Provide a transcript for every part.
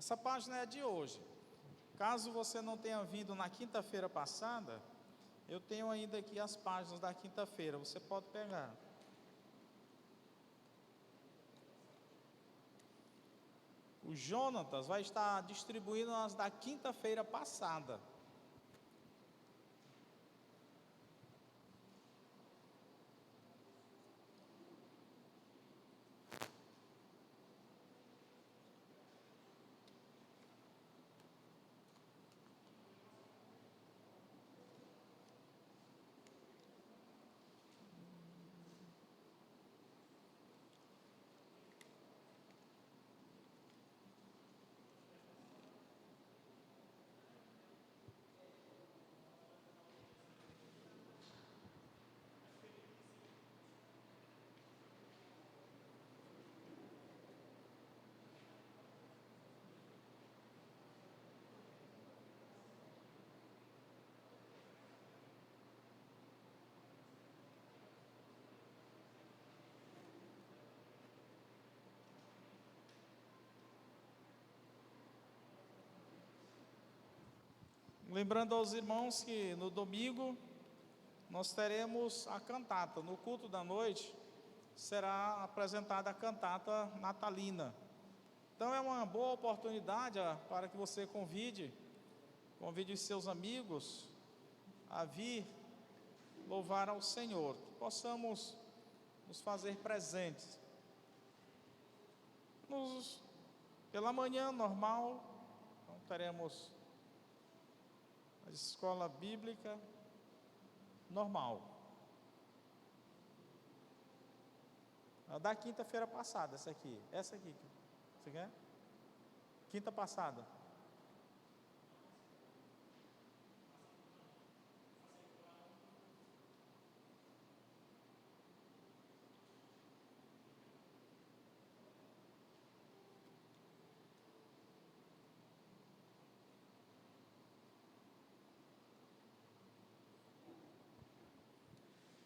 Essa página é de hoje. Caso você não tenha vindo na quinta-feira passada, eu tenho ainda aqui as páginas da quinta-feira, você pode pegar. O Jonatas vai estar distribuindo as da quinta-feira passada. Lembrando aos irmãos que no domingo nós teremos a cantata. No culto da noite será apresentada a cantata natalina. Então é uma boa oportunidade para que você convide os seus amigos a vir louvar ao Senhor, que possamos nos fazer presentes. Pela manhã normal, então teremos a escola bíblica normal. A da quinta-feira passada, essa aqui. Você quer? Quinta passada.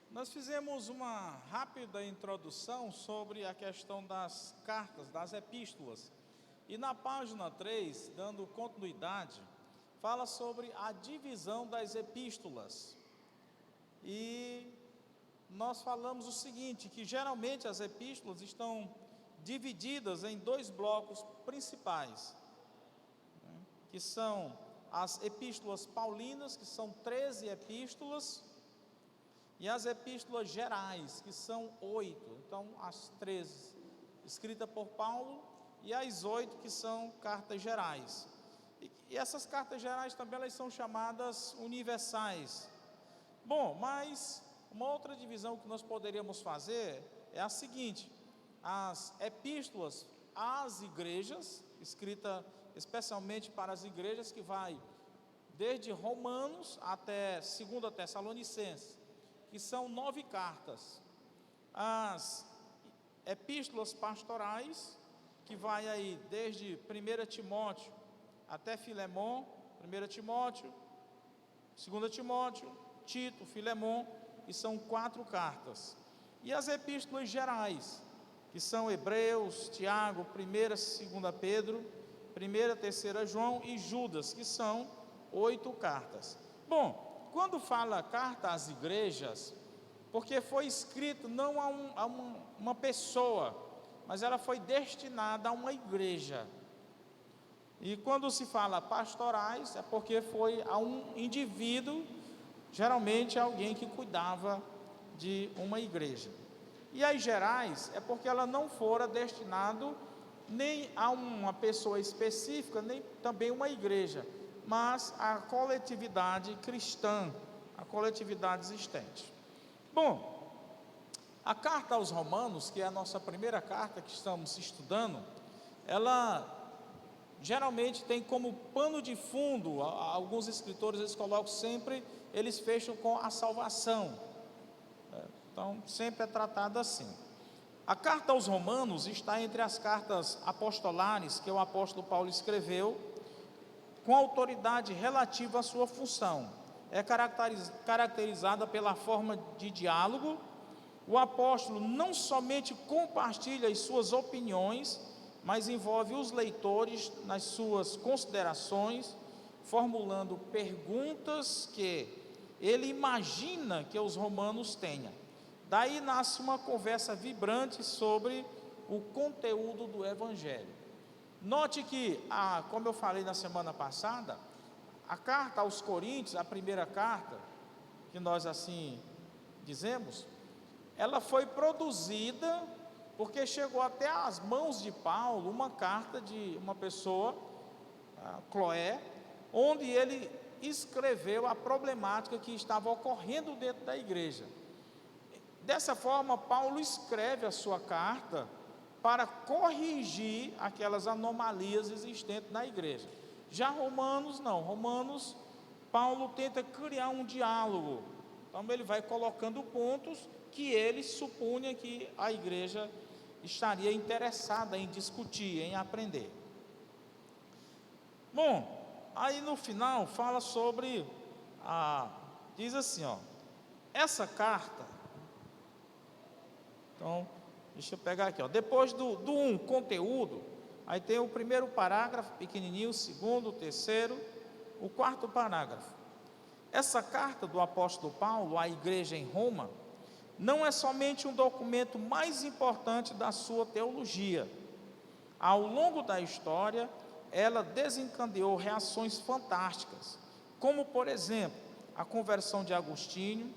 Nós fizemos uma rápida introdução sobre a questão das cartas, das epístolas. E na página 3, dando continuidade, fala sobre a divisão das epístolas. E nós falamos o seguinte, que geralmente as epístolas estão divididas em dois blocos principais, que são as epístolas paulinas, que são 13 epístolas, e as epístolas gerais, que são 8, então as 13 escritas por Paulo, e as 8 que são cartas gerais. E essas cartas gerais também elas são chamadas universais. Bom, mas uma outra divisão que nós poderíamos fazer é a seguinte: as epístolas às igrejas, escrita especialmente para as igrejas, que vai desde Romanos até 2 Tessalonicenses, que são 9 cartas. As epístolas pastorais, que vai aí desde 1 Timóteo até Filemon, 1 Timóteo, 2 Timóteo, Tito, Filemon, e são 4 cartas. E as epístolas gerais, que são Hebreus, Tiago, 1ª, 2ª Pedro, 1ª, 3ª João e Judas, que são 8 cartas. Bom, quando fala carta às igrejas, porque foi escrito não a uma pessoa, mas ela foi destinada a uma igreja. E quando se fala pastorais, é porque foi a um indivíduo, geralmente alguém que cuidava de uma igreja. E as gerais, é porque ela não fora destinado nem a uma pessoa específica, nem também uma igreja, mas a coletividade cristã, a coletividade existente. Bom, a carta aos Romanos, que é a nossa primeira carta que estamos estudando, ela geralmente tem como pano de fundo, alguns escritores eles colocam sempre, eles fecham com a salvação. Então, sempre é tratado assim. A carta aos Romanos está entre as cartas apostolares que o apóstolo Paulo escreveu, com autoridade relativa à sua função. É caracterizada pela forma de diálogo. O apóstolo não somente compartilha as suas opiniões, mas envolve os leitores nas suas considerações, formulando perguntas que ele imagina que os romanos tenham. Daí nasce uma conversa vibrante sobre o conteúdo do Evangelho. Note que, como eu falei na semana passada, a carta aos Coríntios, a primeira carta, que nós assim dizemos, ela foi produzida porque chegou até as mãos de Paulo uma carta de uma pessoa, Cloé, onde ele escreveu a problemática que estava ocorrendo dentro da igreja. Dessa forma, Paulo escreve a sua carta para corrigir aquelas anomalias existentes na igreja. Já Romanos não, Romanos, Paulo tenta criar um diálogo, então ele vai colocando pontos que ele supunha que a igreja estaria interessada em discutir, em aprender. Bom, aí no final fala sobre, diz assim, essa carta, então, deixa eu pegar aqui, depois do conteúdo, aí tem o primeiro parágrafo, pequenininho, o segundo, o terceiro, o quarto parágrafo. Essa carta do apóstolo Paulo à igreja em Roma, não é somente um documento mais importante da sua teologia. Ao longo da história, ela desencadeou reações fantásticas, como, por exemplo, a conversão de Agostinho,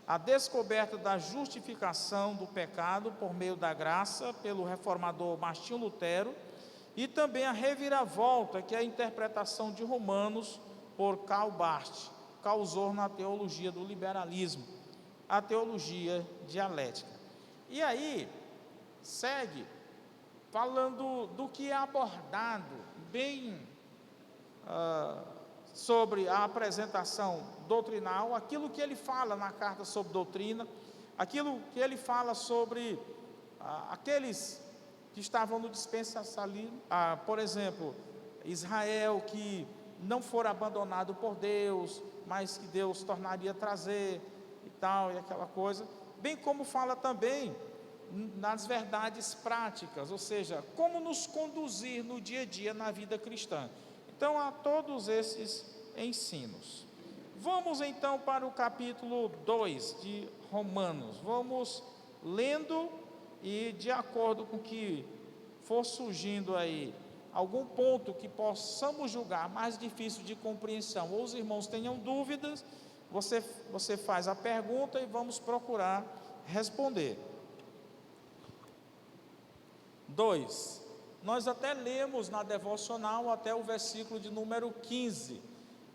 a descoberta da justificação do pecado por meio da graça pelo reformador Martinho Lutero, e também a reviravolta que a interpretação de Romanos por Karl Barth causou na teologia do liberalismo, a teologia dialética. E aí, segue falando do que é abordado bem sobre a apresentação doutrinal, aquilo que ele fala na carta sobre doutrina, aquilo que ele fala sobre aqueles que estavam no dispensacionalismo, por exemplo, Israel que não for abandonado por Deus, mas que Deus tornaria a trazer e tal, e aquela coisa, bem como fala também nas verdades práticas, ou seja, como nos conduzir no dia a dia na vida cristã. Então, há todos esses ensinos. Vamos então para o capítulo 2 de Romanos. Vamos lendo e de acordo com o que for surgindo aí, algum ponto que possamos julgar mais difícil de compreensão, ou os irmãos tenham dúvidas, você faz a pergunta e vamos procurar responder. 2. Nós até lemos na devocional até o versículo de número 15,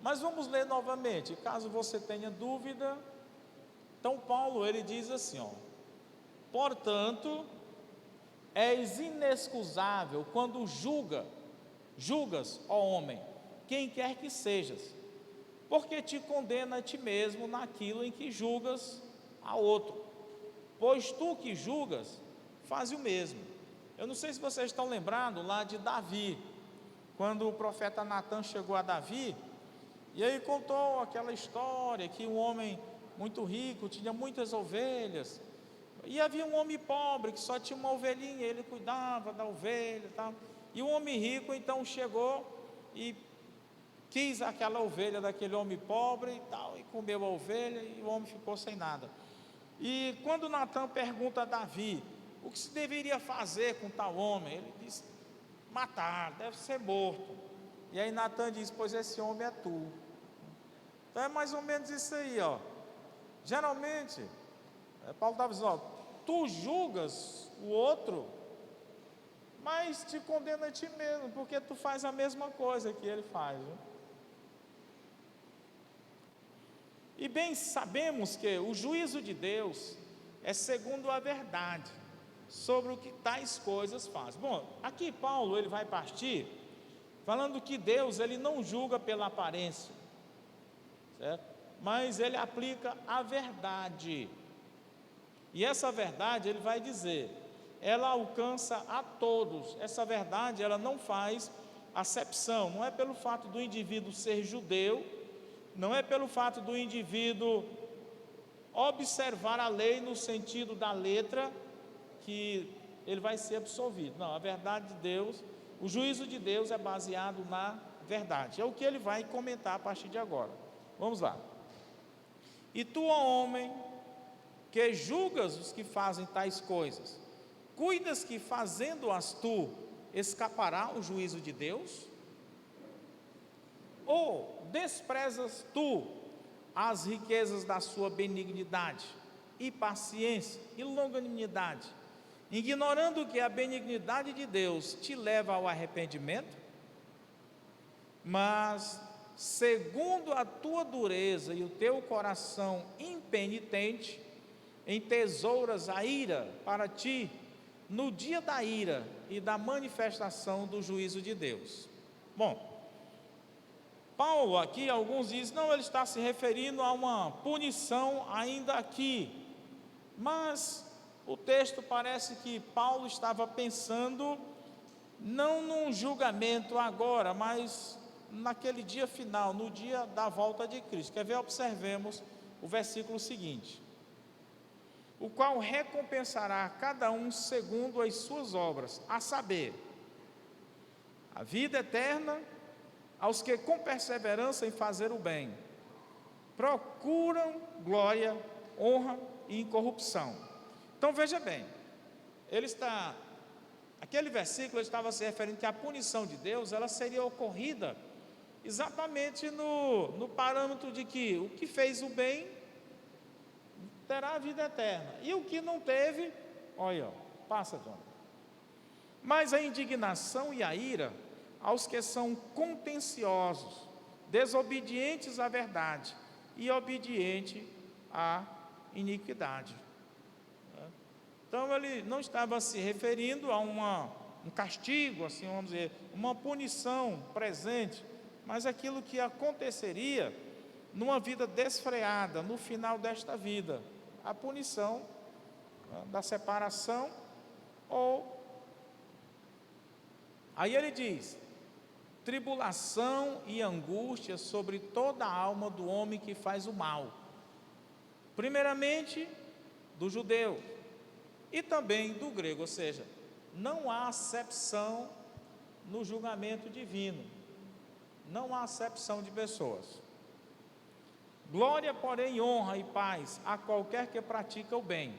mas vamos ler novamente, caso você tenha dúvida. Então Paulo, ele diz assim, portanto, és inexcusável quando julgas, ó homem, quem quer que sejas, porque te condena a ti mesmo naquilo em que julgas a outro, pois tu que julgas, faz o mesmo. Eu não sei se vocês estão lembrados lá de Davi, quando o profeta Natan chegou a Davi, e aí contou aquela história que um homem muito rico tinha muitas ovelhas, e havia um homem pobre que só tinha uma ovelhinha, ele cuidava da ovelha e tal, e o homem rico então chegou e quis aquela ovelha daquele homem pobre e tal, e comeu a ovelha, e o homem ficou sem nada. E quando Natan pergunta a Davi o que se deveria fazer com tal homem, ele diz, matar, deve ser morto. E aí Natan diz, pois esse homem é tu. Então é mais ou menos isso aí, geralmente, Paulo estava dizendo, tu julgas o outro, mas te condena a ti mesmo, porque tu faz a mesma coisa que ele faz, viu? E bem sabemos que o juízo de Deus é segundo a verdade sobre o que tais coisas faz. Bom, aqui Paulo, ele vai partir falando que Deus, ele não julga pela aparência, certo? Mas ele aplica a verdade, e essa verdade, ele vai dizer, ela alcança a todos. Essa verdade, ela não faz acepção, não é pelo fato do indivíduo ser judeu, não é pelo fato do indivíduo observar a lei no sentido da letra, que ele vai ser absolvido. Não, a verdade de Deus, o juízo de Deus é baseado na verdade. É o que ele vai comentar a partir de agora. Vamos lá. E tu, ó homem, que julgas os que fazem tais coisas, cuidas que fazendo-as tu, escapará o juízo de Deus? Ou desprezas tu as riquezas da sua benignidade e paciência e longanimidade, ignorando que a benignidade de Deus te leva ao arrependimento? Mas, segundo a tua dureza e o teu coração impenitente, entesouras a ira para ti no dia da ira e da manifestação do juízo de Deus. Bom, Paulo aqui, alguns dizem, não, ele está se referindo a uma punição ainda aqui, mas o texto parece que Paulo estava pensando não num julgamento agora, mas naquele dia final, no dia da volta de Cristo. Quer ver? Observemos o versículo seguinte: o qual recompensará a cada um segundo as suas obras, a saber, a vida eterna aos que com perseverança em fazer o bem procuram glória, honra e incorrupção. Então veja bem, aquele versículo estava se referindo que a punição de Deus, ela seria ocorrida exatamente no parâmetro de que o que fez o bem terá a vida eterna, e o que não teve, olha, passa, João. Mas a indignação e a ira aos que são contenciosos, desobedientes à verdade e obedientes à iniquidade. Então ele não estava se referindo a um castigo, assim vamos dizer, uma punição presente, mas aquilo que aconteceria numa vida desfreada, no final desta vida, a punição da separação, aí ele diz, tribulação e angústia sobre toda a alma do homem que faz o mal, primeiramente do judeu e também do grego, ou seja, não há acepção no julgamento divino, não há acepção de pessoas. Glória, porém, honra e paz a qualquer que pratica o bem.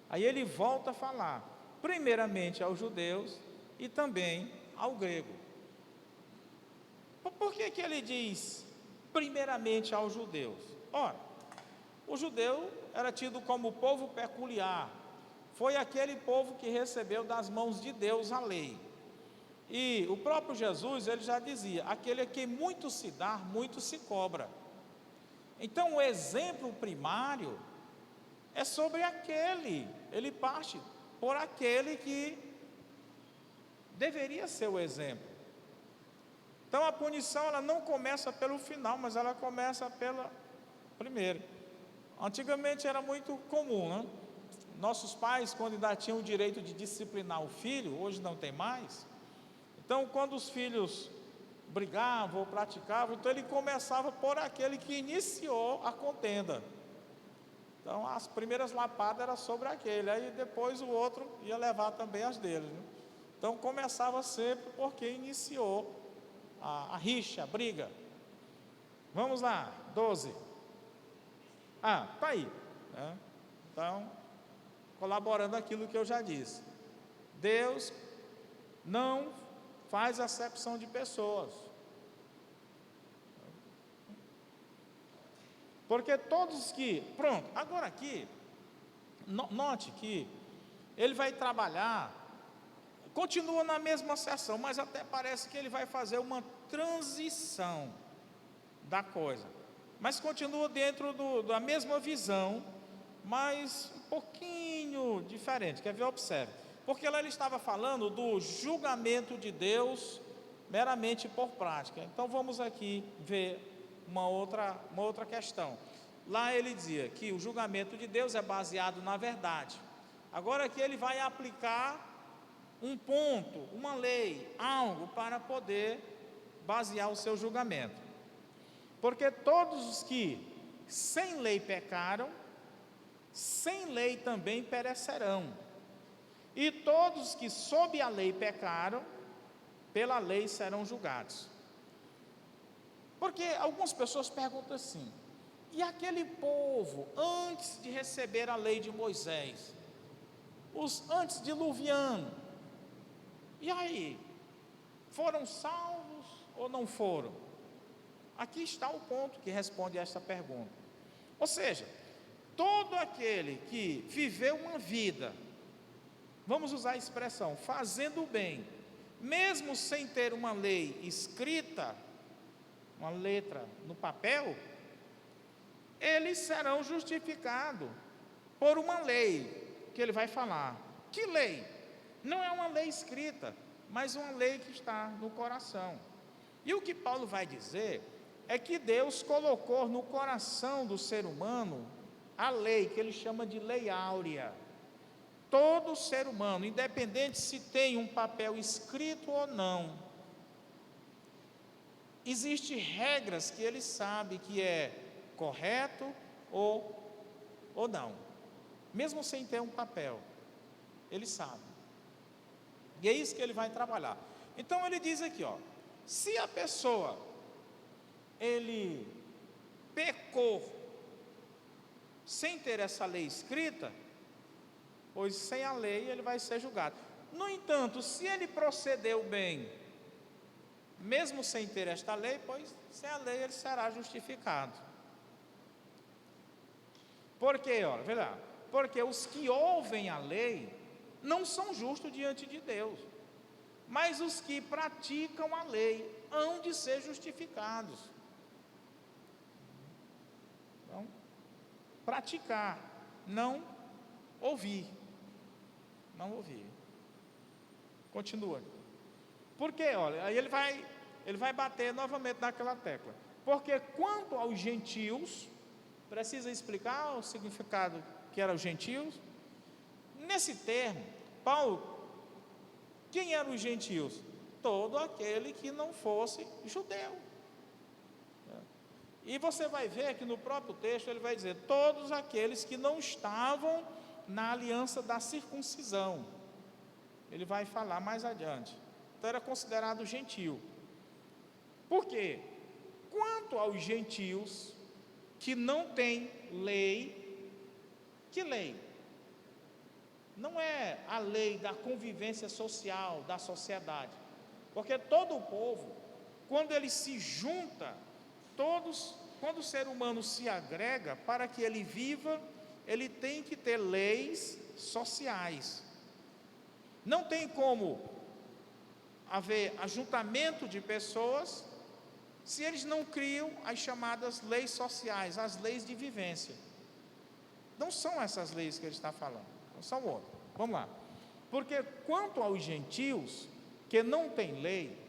Aí ele volta a falar, primeiramente aos judeus e também ao grego. Por que ele diz primeiramente aos judeus? Ora, o judeu era tido como povo peculiar, foi aquele povo que recebeu das mãos de Deus a lei. E o próprio Jesus, ele já dizia, aquele a quem muito se dá, muito se cobra. Então o exemplo primário é sobre aquele, ele parte por aquele que deveria ser o exemplo. Então a punição, ela não começa pelo final, mas ela começa pela primeira. Antigamente era muito comum, né? Nossos pais, quando ainda tinham o direito de disciplinar o filho, hoje não tem mais. Então quando os filhos brigavam ou praticavam, então ele começava por aquele que iniciou a contenda. Então as primeiras lapadas eram sobre aquele, aí depois o outro ia levar também as dele, né? Então começava sempre porque iniciou a rixa, a briga. Vamos lá, 12. Tá aí, né? Então, colaborando aquilo que eu já disse, Deus não faz acepção de pessoas, porque todos que, pronto, agora aqui, note que ele vai trabalhar, continua na mesma seção, mas até parece que ele vai fazer uma transição da coisa, mas continua dentro da mesma visão, mas um pouquinho diferente. Quer ver? Observe, porque lá ele estava falando do julgamento de Deus meramente por prática. Então vamos aqui ver uma outra questão. Lá ele dizia que o julgamento de Deus é baseado na verdade. Agora aqui ele vai aplicar um ponto, uma lei, algo para poder basear o seu julgamento. Porque todos os que sem lei pecaram, sem lei também perecerão. E todos que sob a lei pecaram, pela lei serão julgados. Porque algumas pessoas perguntam assim: e aquele povo, antes de receber a lei de Moisés, os antediluvianos, e aí, foram salvos ou não foram? Aqui está o ponto que responde a esta pergunta. Ou seja, todo aquele que viveu uma vida, vamos usar a expressão, fazendo o bem, mesmo sem ter uma lei escrita, uma letra no papel, eles serão justificados por uma lei que ele vai falar. Que lei? Não é uma lei escrita, mas uma lei que está no coração. E o que Paulo vai dizer é que Deus colocou no coração do ser humano a lei, que ele chama de lei áurea. Todo ser humano, independente se tem um papel escrito ou não, existem regras que ele sabe que é correto ou não, mesmo sem ter um papel, ele sabe. E é isso que ele vai trabalhar. Então ele diz aqui, ó, se a pessoa, ele pecou sem ter essa lei escrita, pois sem a lei ele vai ser julgado. No entanto, se ele procedeu bem, mesmo sem ter esta lei, pois sem a lei ele será justificado. Por quê? Olha, veja, porque os que ouvem a lei não são justos diante de Deus, mas os que praticam a lei hão de ser justificados. Então, praticar, não ouvir. Não ouvir. Continua. Porque, olha, aí ele vai bater novamente naquela tecla. Porque quanto aos gentios, precisa explicar o significado que eram os gentios. Nesse termo, Paulo, quem eram os gentios? Todo aquele que não fosse judeu. E você vai ver que no próprio texto ele vai dizer, todos aqueles que não estavam na aliança da circuncisão. Ele vai falar mais adiante. Então era considerado gentio. Por quê? Quanto aos gentios que não têm lei, que lei? Não é a lei da convivência social, da sociedade. Porque todo o povo, quando ele se junta, quando o ser humano se agrega, para que ele viva, ele tem que ter leis sociais. Não tem como haver ajuntamento de pessoas se eles não criam as chamadas leis sociais, as leis de vivência. Não são essas leis que ele está falando, são outras. Vamos lá. Porque quanto aos gentios que não têm lei,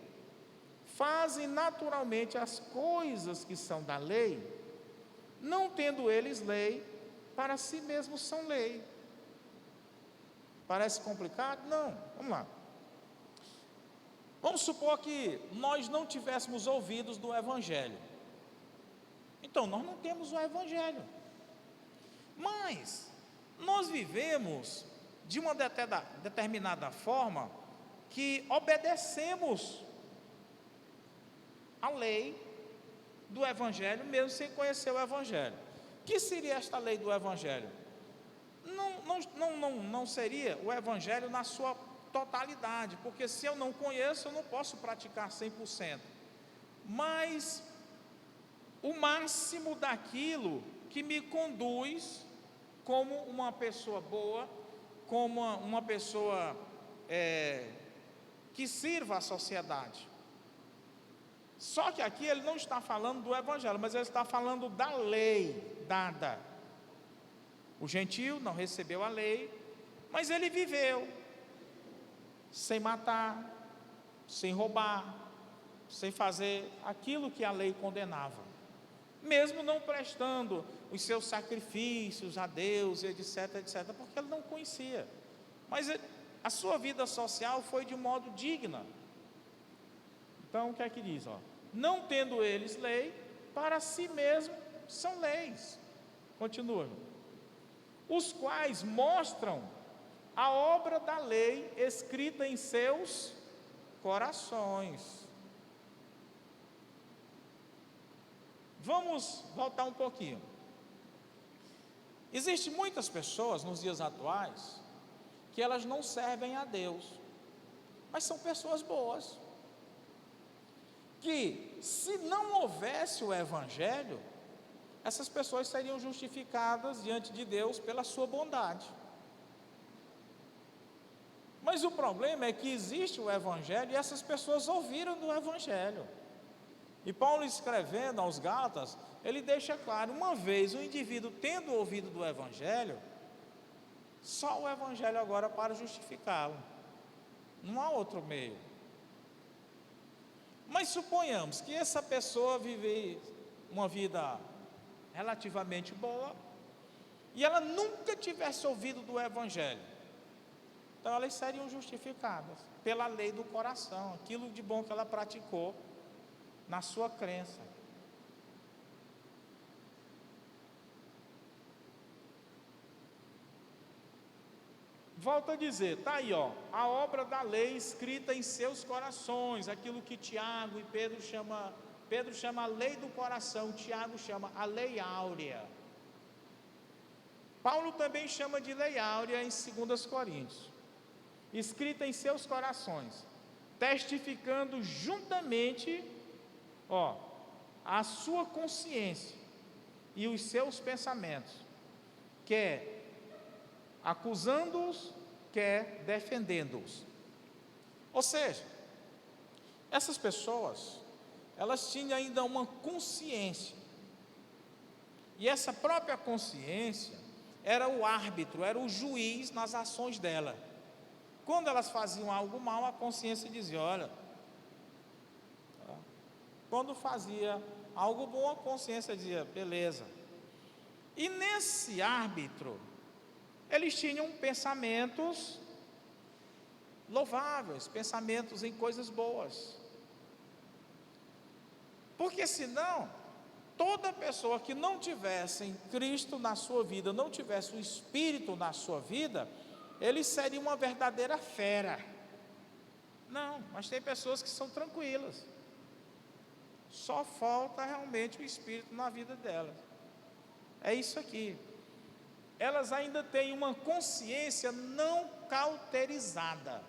fazem naturalmente as coisas que são da lei, não tendo eles lei, para si mesmos são lei. Parece complicado? Não. Vamos lá. Vamos supor que nós não tivéssemos ouvidos do Evangelho. Então, nós não temos o Evangelho. Mas nós vivemos de uma determinada forma que obedecemos a lei do Evangelho, mesmo sem conhecer o Evangelho. O que seria esta lei do Evangelho? Não seria o Evangelho na sua totalidade, porque se eu não conheço, eu não posso praticar 100%. Mas o máximo daquilo que me conduz como uma pessoa boa, como uma pessoa que sirva à sociedade. Só que aqui ele não está falando do Evangelho, mas ele está falando da lei dada. O gentio não recebeu a lei, mas ele viveu sem matar, sem roubar, sem fazer aquilo que a lei condenava, mesmo não prestando os seus sacrifícios a Deus, etc, etc, porque ele não conhecia. Mas a sua vida social foi de modo digno. Então o que é que diz? Não tendo eles lei, para si mesmo são leis. Continua. Os quais mostram a obra da lei escrita em seus corações. Vamos voltar um pouquinho. Existem muitas pessoas nos dias atuais que elas não servem a Deus, mas são pessoas boas, que se não houvesse o Evangelho, essas pessoas seriam justificadas diante de Deus pela sua bondade. Mas o problema é que existe o Evangelho e essas pessoas ouviram do Evangelho. E Paulo, escrevendo aos Gálatas, ele deixa claro, uma vez o indivíduo tendo ouvido do Evangelho, só o Evangelho agora para justificá-lo. Não há outro meio. Mas suponhamos que essa pessoa vive uma vida relativamente boa e ela nunca tivesse ouvido do Evangelho. Então elas seriam justificadas pela lei do coração, aquilo de bom que ela praticou na sua crença. Volto a dizer, está aí, a obra da lei escrita em seus corações, aquilo que Tiago e Pedro chama a lei do coração, Tiago chama a lei áurea. Paulo também chama de lei áurea em 2 Coríntios, escrita em seus corações, testificando juntamente, a sua consciência e os seus pensamentos, quer acusando-os, quer defendendo-os. Ou seja, essas pessoas, elas tinham ainda uma consciência, e essa própria consciência era o árbitro, era o juiz nas ações dela. Quando elas faziam algo mal, a consciência dizia, olha. Quando fazia algo bom, a consciência dizia, beleza. E nesse árbitro, eles tinham pensamentos louváveis, pensamentos em coisas boas. Porque senão, toda pessoa que não tivesse em Cristo na sua vida, não tivesse o Espírito na sua vida, ele seria uma verdadeira fera. Não, mas tem pessoas que são tranquilas. Só falta realmente o Espírito na vida delas. É isso aqui. Elas ainda têm uma consciência não cauterizada.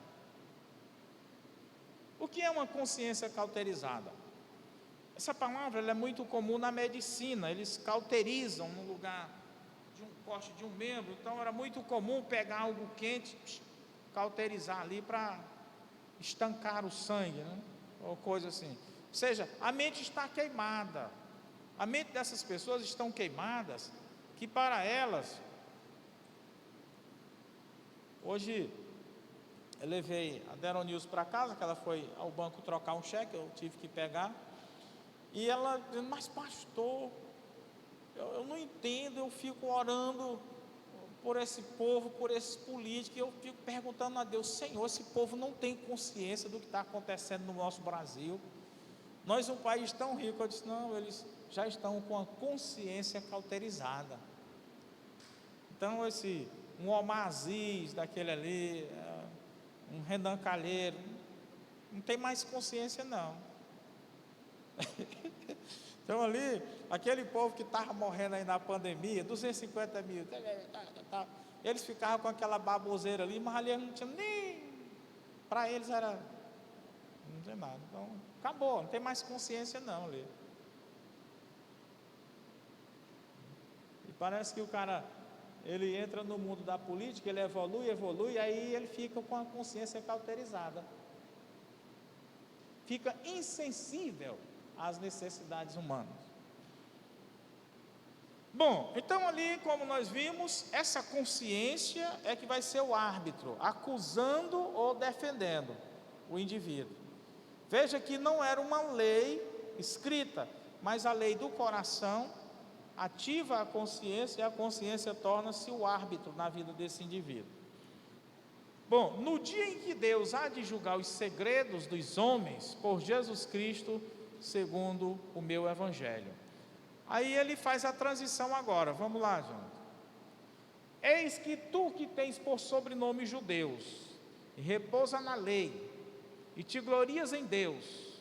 O que é uma consciência cauterizada? Essa palavra ela é muito comum na medicina. Eles cauterizam no lugar de um corte de um membro. Então era muito comum pegar algo quente, cauterizar ali para estancar o sangue, né? Ou coisa assim. Ou seja, a mente está queimada. A mente dessas pessoas estão queimadas, que para elas, hoje eu levei a Deronilson para casa, que ela foi ao banco trocar um cheque, eu tive que pegar, e ela dizendo, mas pastor, eu não entendo, eu fico orando por esse povo, por esses políticos, e eu fico perguntando a Deus, Senhor, esse povo não tem consciência do que está acontecendo no nosso Brasil. Nós, um país tão rico, eu disse, não, eles já estão com a consciência cauterizada. Então, um Omar Aziz daquele ali, um Renan Calheiro, não tem mais consciência não. Então ali, aquele povo que estava morrendo aí na pandemia, 250 mil, eles ficavam com aquela baboseira ali, mas ali não tinha nem, para eles era, não tem nada. Então, acabou, não tem mais consciência não ali. E parece que o cara, ele entra no mundo da política, ele evolui, aí ele fica com a consciência cauterizada. Fica insensível às necessidades humanas. Bom, então ali, como nós vimos, essa consciência é que vai ser o árbitro, acusando ou defendendo o indivíduo. Veja que não era uma lei escrita, mas a lei do coração ativa a consciência e a consciência torna-se o árbitro na vida desse indivíduo. Bom, no dia em que Deus há de julgar os segredos dos homens por Jesus Cristo, segundo o meu Evangelho. Aí ele faz a transição agora, vamos lá, João. Eis que tu que tens por sobrenome judeus, e repousa na lei, e te glorias em Deus,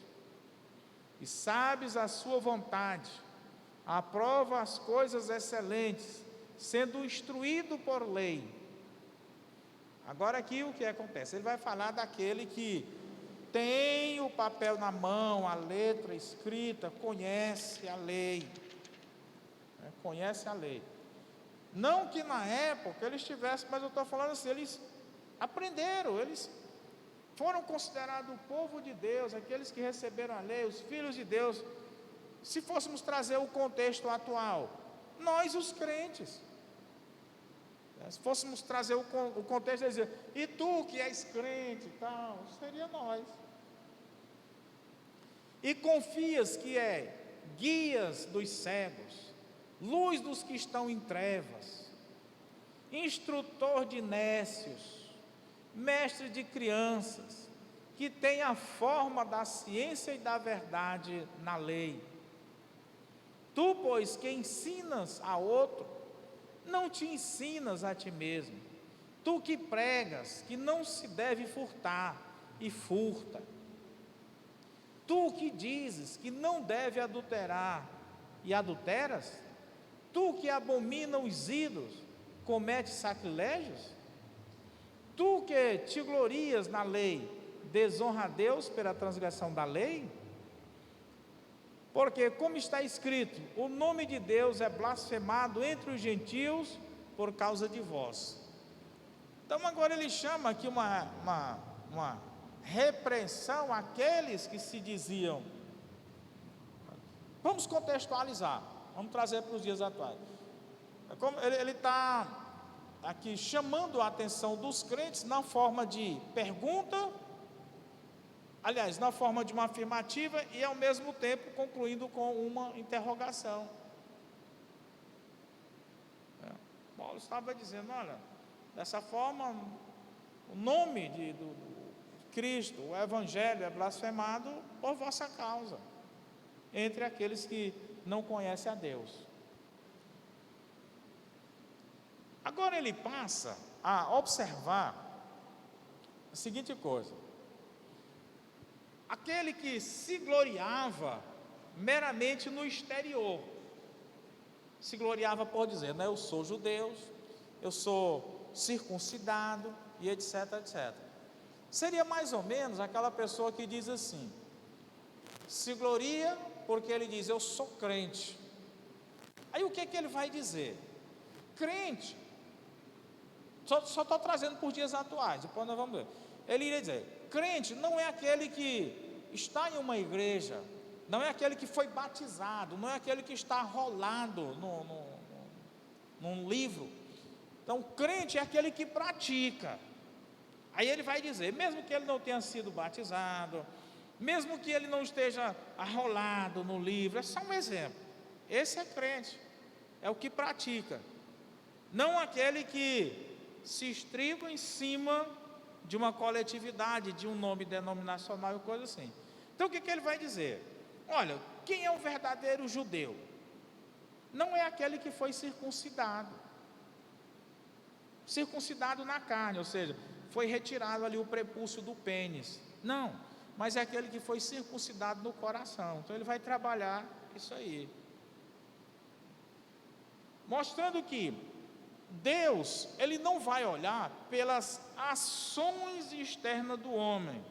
e sabes a sua vontade, aprova as coisas excelentes, sendo instruído por lei. Agora aqui o que acontece? Ele vai falar daquele que tem o papel na mão, a letra escrita, conhece a lei, conhece a lei. Não que na época eles tivessem, mas eu estou falando assim, eles aprenderam, eles foram considerados o povo de Deus, aqueles que receberam a lei, os filhos de Deus. Se fôssemos trazer o contexto atual, nós os crentes, se fôssemos trazer o contexto e dizer, e tu que és crente e tal, seria nós. E confias que é guias dos cegos, luz dos que estão em trevas, instrutor de nécios, mestre de crianças, que tem a forma da ciência e da verdade na lei. Tu, pois, que ensinas a outro, não te ensinas a ti mesmo. Tu que pregas que não se deve furtar, e furta. Tu que dizes que não deve adulterar, e adulteras. Tu que abomina os ídolos, comete sacrilégios. Tu que te glorias na lei, desonra a Deus pela transgressão da lei. Porque, como está escrito, o nome de Deus é blasfemado entre os gentios por causa de vós. Então agora ele chama aqui uma repreensão àqueles que se diziam. Vamos contextualizar, vamos trazer para os dias atuais. Ele está aqui chamando a atenção dos crentes na forma de pergunta, aliás, na forma de uma afirmativa e ao mesmo tempo concluindo com uma interrogação. Paulo estava dizendo, olha, dessa forma, o nome do Cristo, o Evangelho é blasfemado por vossa causa, entre aqueles que não conhecem a Deus. Agora ele passa a observar a seguinte coisa: aquele que se gloriava meramente no exterior, se gloriava por dizer, né, eu sou judeu, eu sou circuncidado e etc, etc. Seria mais ou menos aquela pessoa que diz assim, se gloria porque ele diz, eu sou crente. Aí o que é que ele vai dizer? Crente, só estou trazendo por dias atuais, depois nós vamos ver. Ele iria dizer, crente não é aquele que está em uma igreja, não é aquele que foi batizado, não é aquele que está rolado num livro. Então, crente é aquele que pratica. Aí ele vai dizer, mesmo que ele não tenha sido batizado, mesmo que ele não esteja arrolado no livro, é só um exemplo. Esse é crente, é o que pratica, não aquele que se estriba em cima de uma coletividade, de um nome denominacional e coisa assim. Então o que ele vai dizer? Olha, quem é o verdadeiro judeu? Não é aquele que foi circuncidado na carne, ou seja, foi retirado ali o prepúcio do pênis. Não, mas é aquele que foi circuncidado no coração. Então ele vai trabalhar isso aí, mostrando que Deus, ele não vai olhar pelas ações externas do homem,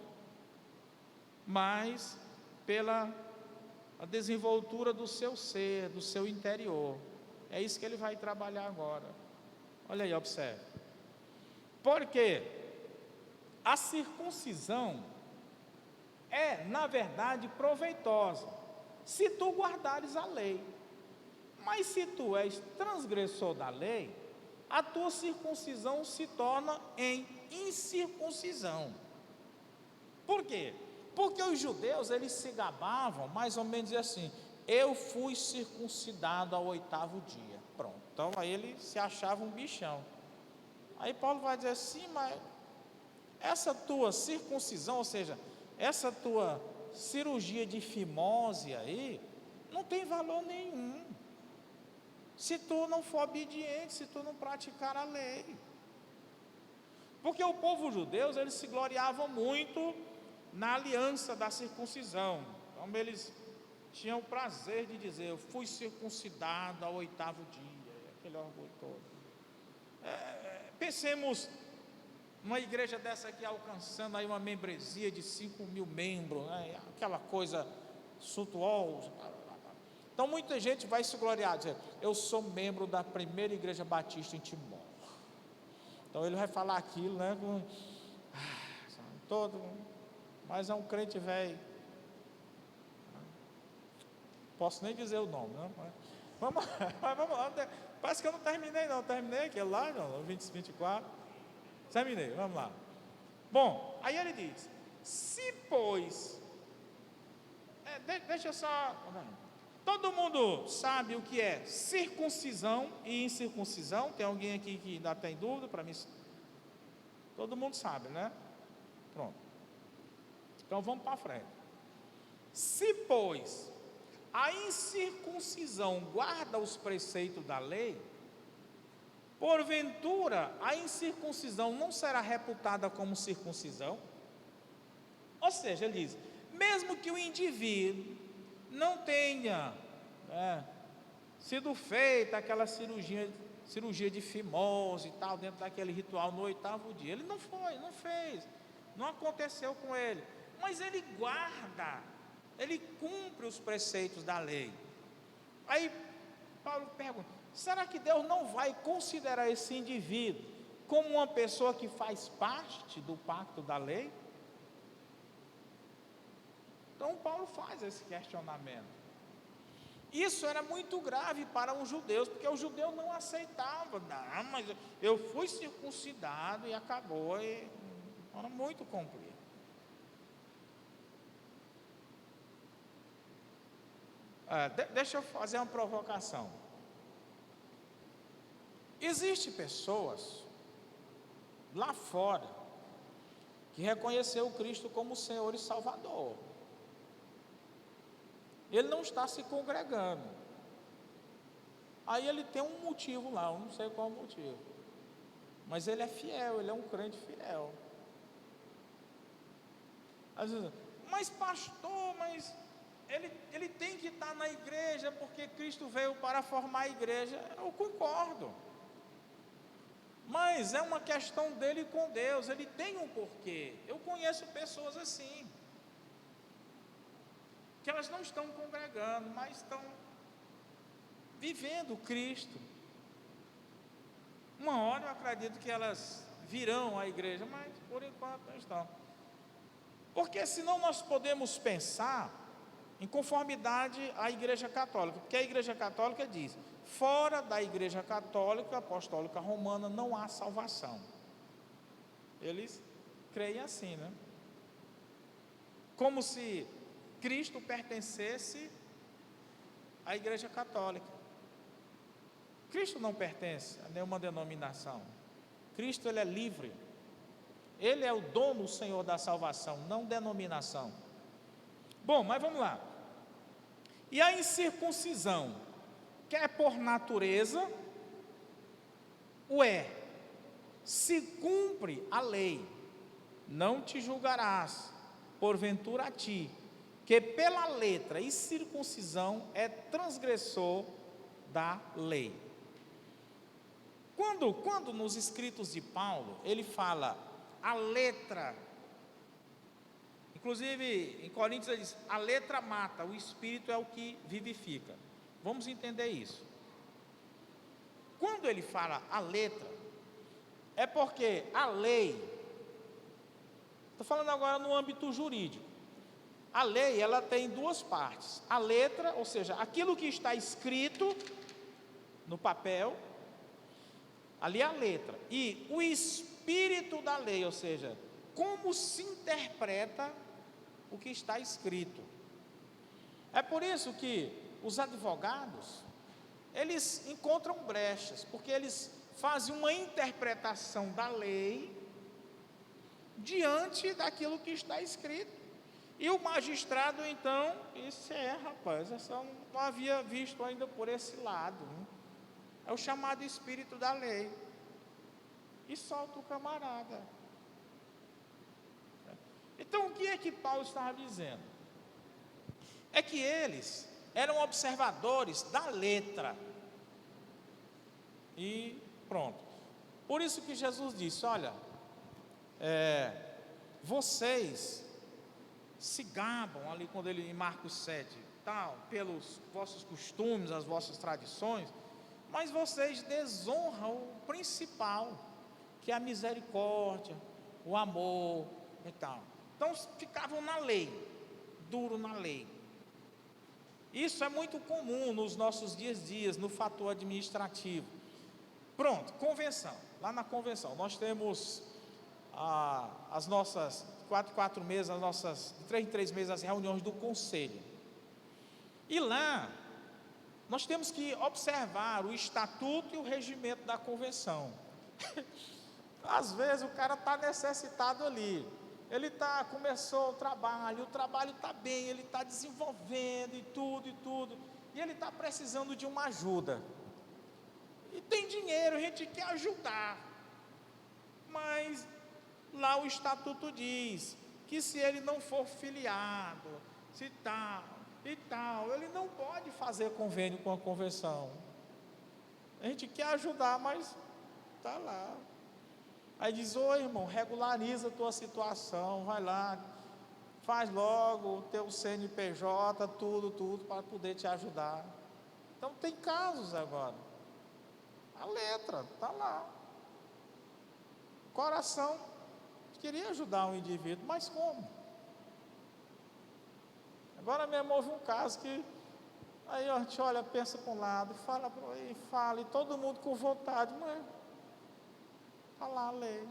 mas pela a desenvoltura do seu ser, do seu interior. É isso que ele vai trabalhar agora. Olha aí, observe. Porque a circuncisão é, na verdade, proveitosa, se tu guardares a lei. Mas se tu és transgressor da lei, a tua circuncisão se torna em incircuncisão. Por quê? Porque os judeus, eles se gabavam, mais ou menos assim, eu fui circuncidado ao 8º dia, pronto. Então aí ele se achava um bichão. Aí Paulo vai dizer assim, mas essa tua circuncisão, ou seja, essa tua cirurgia de fimose aí, não tem valor nenhum. se tu não for obediente, se tu não praticar a lei. Porque o povo judeu, eles se gloriavam muito na aliança da circuncisão. Então eles tinham o prazer de dizer: eu fui circuncidado ao 8º dia, aquele orgulho todo. Pensemos numa igreja dessa aqui alcançando aí uma membresia de 5.000 membros, né? Aquela coisa suntuosa. Então muita gente vai se gloriar, dizer: eu sou membro da primeira igreja batista em Timor. Então ele vai falar aquilo, né? Todo, mas é um crente velho. Posso nem dizer o nome, né? Vamos lá. Parece que eu não terminei, não. Terminei aquele lá, não, 24. Terminei, vamos lá. Bom, aí ele diz: se pois, deixa eu só. Todo mundo sabe o que é circuncisão e incircuncisão? Tem alguém aqui que ainda tem dúvida para mim? Todo mundo sabe, né? Pronto. Então vamos para frente. Se pois a incircuncisão guarda os preceitos da lei, porventura a incircuncisão não será reputada como circuncisão? Ou seja, ele diz: mesmo que o indivíduo não tenha sido feita aquela cirurgia de fimose e tal, dentro daquele ritual no 8º dia, ele não fez, não aconteceu com ele, mas ele guarda, ele cumpre os preceitos da lei. Aí Paulo pergunta: será que Deus não vai considerar esse indivíduo como uma pessoa que faz parte do pacto da lei? Então Paulo faz esse questionamento. Isso era muito grave para os judeus, porque os judeus não aceitavam. Não, mas eu fui circuncidado e acabou. Era muito complicado. Deixa eu fazer uma provocação. Existem pessoas lá fora que reconheceu Cristo como Senhor e Salvador. Ele não está se congregando. Aí ele tem um motivo lá, eu não sei qual o motivo. Mas ele é fiel, ele é um crente fiel. Às vezes, mas pastor, ele tem que estar na igreja porque Cristo veio para formar a igreja. Eu concordo. Mas é uma questão dele com Deus, ele tem um porquê. Eu conheço pessoas assim, que elas não estão congregando, mas estão vivendo Cristo. Uma hora eu acredito que elas virão à igreja, mas por enquanto não estão. Porque senão nós podemos pensar em conformidade à igreja católica, porque a igreja católica diz: fora da igreja católica apostólica romana não há salvação. Eles creem assim, né? Como se Cristo pertencesse à igreja católica. Cristo não pertence a nenhuma denominação. Cristo, ele é livre. Ele é o dono, o Senhor da salvação, não denominação. Bom, mas vamos lá. E a incircuncisão, quer por natureza, se cumpre a lei, não te julgarás, porventura a ti, que pela letra e circuncisão é transgressor da lei. Quando nos escritos de Paulo, ele fala a letra, inclusive em Coríntios ele diz: a letra mata, o espírito é o que vivifica. Vamos entender isso. Quando ele fala a letra, é porque a lei, estou falando agora no âmbito jurídico, a lei ela tem duas partes: a letra, ou seja, aquilo que está escrito no papel, ali é a letra, e o espírito da lei, ou seja, como se interpreta o que está escrito. É por isso que os advogados, eles encontram brechas, porque eles fazem uma interpretação da lei diante daquilo que está escrito. E o magistrado, então, rapaz, eu só não havia visto ainda por esse lado, né? É o chamado espírito da lei. E solta o camarada. Então, o que é que Paulo estava dizendo? É que eles eram observadores da letra. E pronto. Por isso que Jesus disse, olha, vocês se gabam ali quando ele em Marcos 7, tal, pelos vossos costumes, as vossas tradições, mas vocês desonram o principal, que é a misericórdia, o amor e tal. Então ficavam na lei, duro na lei. Isso é muito comum nos nossos dias a dias, no fator administrativo. Pronto, convenção. Lá na convenção, nós temos as nossas 4 meses, as nossas 3 em 3 meses, as reuniões do conselho. E lá, nós temos que observar o estatuto e o regimento da convenção. Às vezes o cara está necessitado ali. Ele começou o trabalho está bem, ele está desenvolvendo e tudo, e ele está precisando de uma ajuda. E tem dinheiro, a gente quer ajudar. Mas lá o estatuto diz que se ele não for filiado, se tal e tal, ele não pode fazer convênio com a convenção. A gente quer ajudar, mas está lá. Aí diz, ô irmão, regulariza a tua situação, vai lá, faz logo o teu CNPJ, tudo, para poder te ajudar. Então tem casos agora. A letra está lá. O coração queria ajudar um indivíduo, mas como? Agora mesmo houve um caso que, aí a gente olha, pensa para um lado, fala, e todo mundo com vontade, mas está lá a lei.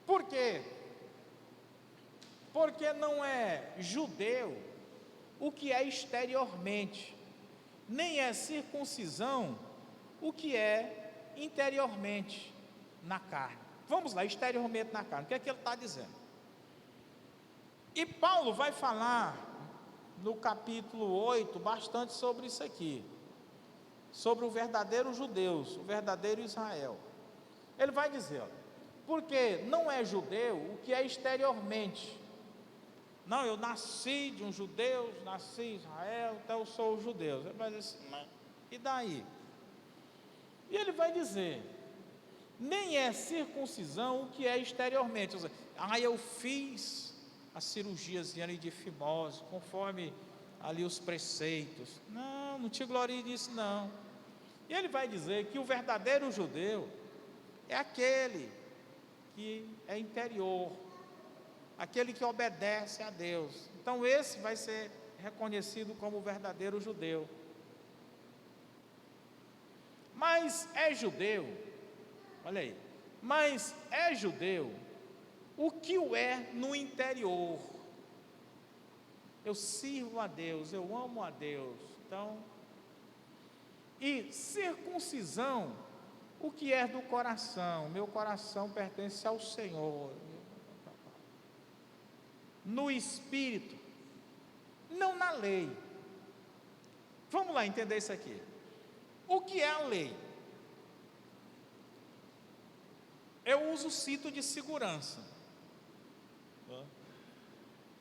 Por quê? Porque não é judeu o que é exteriormente, nem é circuncisão o que é interiormente na carne. Vamos lá, exteriormente na carne, o que é que ele está dizendo? E Paulo vai falar no capítulo 8 bastante sobre isso aqui, sobre o verdadeiro judeu, o verdadeiro Israel. Ele vai dizer, porque não é judeu o que é exteriormente. Não, eu nasci de um judeu, nasci em Israel, então eu sou judeu. Ele vai dizer assim, mas e daí? E ele vai dizer, nem é circuncisão o que é exteriormente. Eu fiz a cirurgiazinha ali de fimose, conforme ali os preceitos. Não te glorie nisso não. E ele vai dizer que o verdadeiro judeu é aquele que é interior, aquele que obedece a Deus. Então esse vai ser reconhecido como o verdadeiro judeu. Mas é judeu, olha aí, mas é judeu o que o é no interior. Eu sirvo a Deus, eu amo a Deus. Então, e circuncisão, o que é do coração? Meu coração pertence ao Senhor. No espírito, não na lei. Vamos lá entender isso aqui. O que é a lei? Eu uso o cinto de segurança.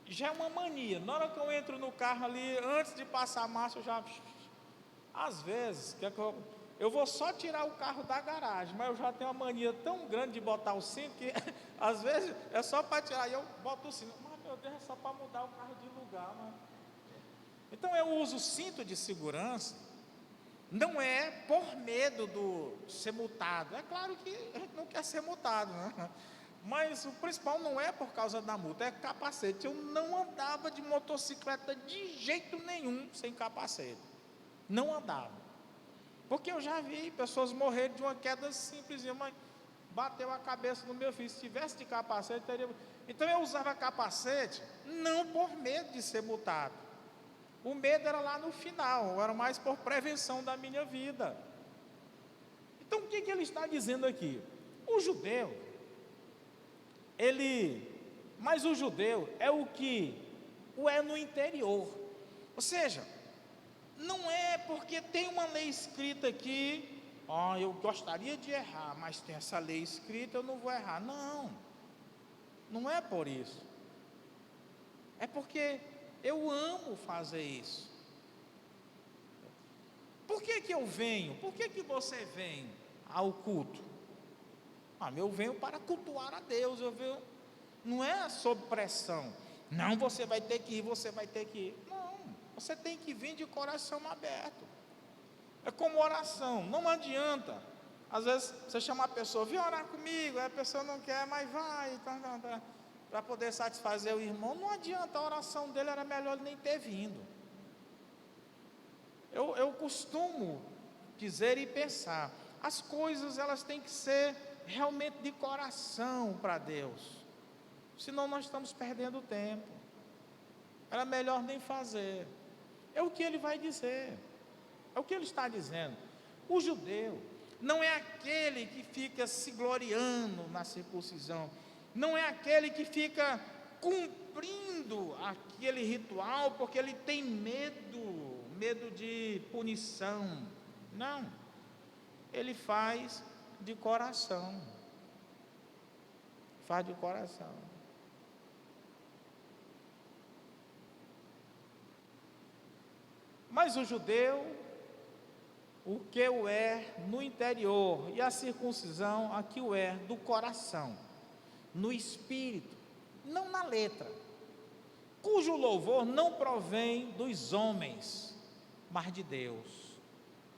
Já é uma mania. Na hora que eu entro no carro ali, antes de passar a marcha, eu já... Às vezes, eu vou só tirar o carro da garagem, mas eu já tenho uma mania tão grande de botar o cinto, que às vezes é só para tirar, e eu boto o cinto. Mas meu Deus, é só para mudar o carro de lugar. Mas... Então eu uso o cinto de segurança, não é por medo de ser multado. É claro que a gente não quer ser multado, né? Mas o principal não é por causa da multa, é capacete. Eu não andava de motocicleta de jeito nenhum sem capacete. Não andava. Porque eu já vi pessoas morrerem de uma queda simples, mas bateu a cabeça no meu filho. Se tivesse de capacete, teria... Então eu usava capacete não por medo de ser multado. O medo era lá no final, era mais por prevenção da minha vida. Então o que ele está dizendo aqui? O judeu, mas o judeu é o que o é no interior. Ou seja, não é porque tem uma lei escrita aqui, eu gostaria de errar, mas tem essa lei escrita, eu não vou errar. Não, não é por isso. É porque eu amo fazer isso. Por que eu venho? Por que você vem ao culto? Eu venho para cultuar a Deus, não é sob pressão. Não, você vai ter que ir, você vai ter que ir. Não, você tem que vir de coração aberto. É como oração, não adianta. Às vezes você chama a pessoa, vem orar comigo, aí a pessoa não quer, mas vai, para poder satisfazer o irmão. Não adianta, a oração dele era melhor ele nem ter vindo. Eu costumo dizer e pensar, as coisas elas têm que ser realmente de coração para Deus, senão nós estamos perdendo tempo. Era melhor nem fazer. É o que ele vai dizer, é o que ele está dizendo. O judeu não é aquele que fica se gloriando na circuncisão, não é aquele que fica cumprindo aquele ritual porque ele tem medo de punição. Não, ele faz de coração, faz de coração. Mas o judeu, o que o é no interior, e a circuncisão aqui o é do coração, no espírito, não na letra, cujo louvor não provém dos homens, mas de Deus.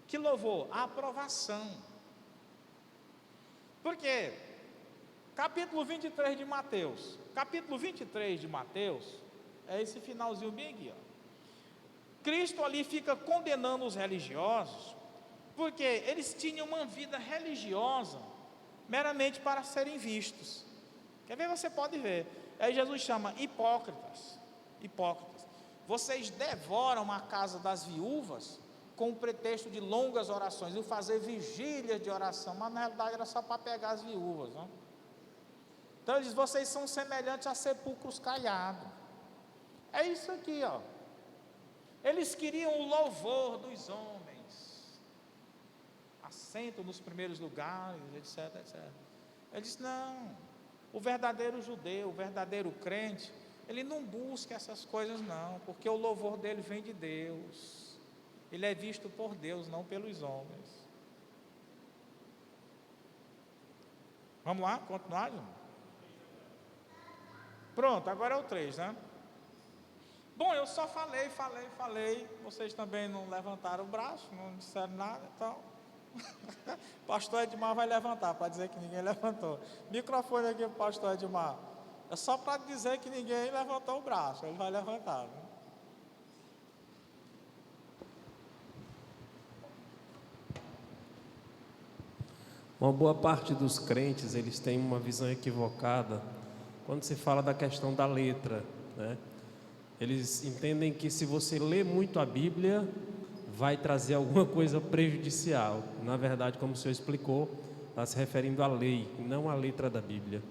Que louvor? A aprovação. Porque capítulo 23 de Mateus, é esse finalzinho bem aqui, Cristo ali fica condenando os religiosos, porque eles tinham uma vida religiosa meramente para serem vistos. Quer ver? Você pode ver. Aí Jesus chama hipócritas. Vocês devoram a casa das viúvas com o pretexto de longas orações e fazer vigílias de oração, mas na realidade era só para pegar as viúvas, não? Então ele diz, vocês são semelhantes a sepulcros caiados. É isso aqui, Eles queriam o louvor dos homens, assento nos primeiros lugares, etc. Ele disse, não, o verdadeiro judeu, o verdadeiro crente, ele não busca essas coisas não, porque o louvor dele vem de Deus, ele é visto por Deus, não pelos homens. Vamos lá, continuar, irmão? Pronto, agora é o 3, né? Bom, eu só falei, vocês também não levantaram o braço, não disseram nada, então o pastor Edmar vai levantar, para dizer que ninguém levantou. Microfone aqui para o pastor Edmar, é só para dizer que ninguém levantou o braço, ele vai levantar, né? Uma boa parte dos crentes, eles têm uma visão equivocada quando se fala da questão da letra, né? Eles entendem que se você lê muito a Bíblia, vai trazer alguma coisa prejudicial. Na verdade, como o senhor explicou, está se referindo à lei, não à letra da Bíblia.